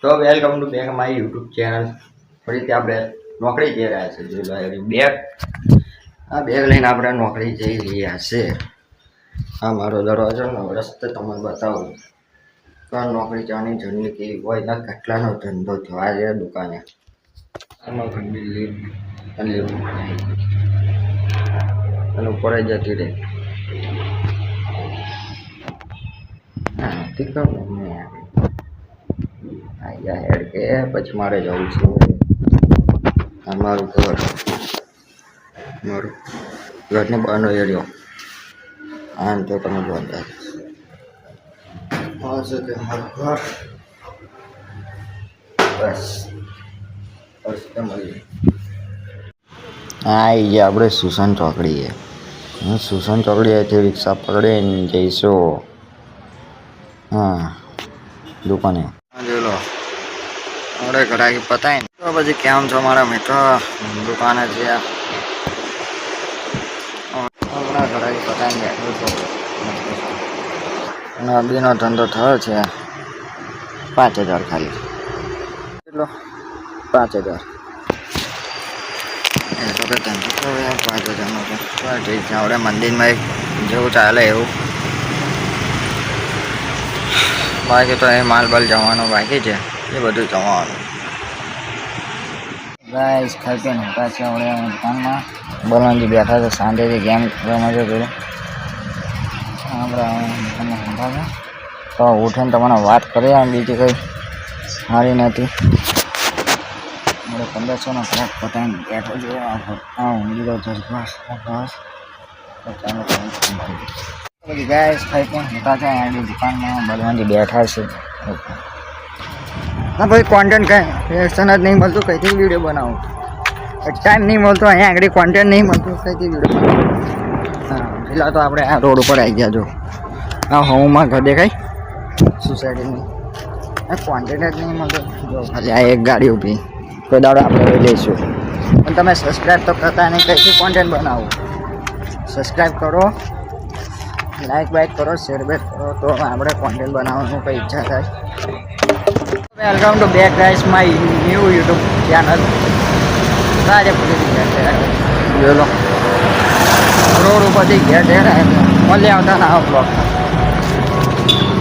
તો welcome to back my YouTube channel. ફરીથી આપણે નોકરી જઈ રહ્યા છે. જોઈ લો બેગ, આ બેગ લઈને આપણે નોકરી જઈ રહ્યા છે. આ મારો દરવાજો રસ્તે તમને બતાવું તો નોકરી જવાની જર્ની કેવી હોય ને કેટલાનો ધંધો થયો આ છે દુકાને. આમાં ઘણી લીપ અને ઉપર જતી રહે. હા ઠીક છે હેડ કે પછી મારે જવું છે મારું ઘરને બહારનો એરિયો. આમ તો તમે જોતા હશે કે મારું ઘર બસ મળી હા એ આપણે સુશાંત ચોકડીએ. સુશાંત ચોકડીએથી રિક્ષા પકડીને જઈશું હા દુકાને. જોઈ લો આપણે ઘરાકી પતાય ને તો પછી કેમ છો મારા મિત્રો? દુકાને છે હમણાં ઘરાકી પતાય ને બેઠો છું. નદીનો ધંધો થયો છે 5000 ખાલી. કેટલો? 5000 એ તો કે ધંધો થયો યાર 5000નો તો ઠીક છે. આપણે મંદિરમાં એક જેવું ચાલે એવું. બાકી તો એ માલ બાલ જવાનું બાકી છે, એ બધું જવાનું. ગાઈસ ખાઈ પીને ઊંઘા છે આપણે દુકાનમાં. બલવંતજી બેઠા છે શાંતિથી ગેમ રમે છે પેલું. આપણે દુકાનમાં ઊંઘા છે તો ઉઠીને તમને વાત કરીએ. આમ બીજી કંઈ સારી નથી. આપણે 1500નો ક્રેક પતાવીને બેઠો છે. ઊંઘી ગયો બસ ચાલો પછી ગાઈસ ખાઈ પીને ઊંઘા છે. એની દુકાનમાં બલવંતજી બેઠા છે. હા ભાઈ કોન્ટેન્ટ કાંઈ રિએક્શન જ નહીં મળતું, કંઈથી વિડીયો બનાવું? ટાઈમ નહીં મળતો, અહીંયા આગળ કોન્ટેન્ટ નહીં મળતું, કંઈથી વિડીયો બનાવું? હા પેલા તો આપણે આ રોડ ઉપર આવી ગયા. જો આ હોમમાં ઘર દેખાય સોસાયટીની. આ કોન્ટેન્ટ જ નહીં મળતો. જો ખાલી આ એક ગાડી ઊભી, કોઈ દાડો આપણે લઈશું. પણ તમે સબસ્ક્રાઈબ તો કરતા નહીં, કંઈથી કોન્ટેન્ટ બનાવું? સબસ્ક્રાઈબ કરો, લાઈક બાઈક કરો, શેર બેક કરો તો આપણે કોન્ટેન્ટ બનાવવાનું કંઈ ઈચ્છા થાય. Welcome to back guys my new YouTube channel. આજે પૂરી જોઈ લો રોડ ઉપરથી ઘેર મળે આવતા ના બ્લોગ.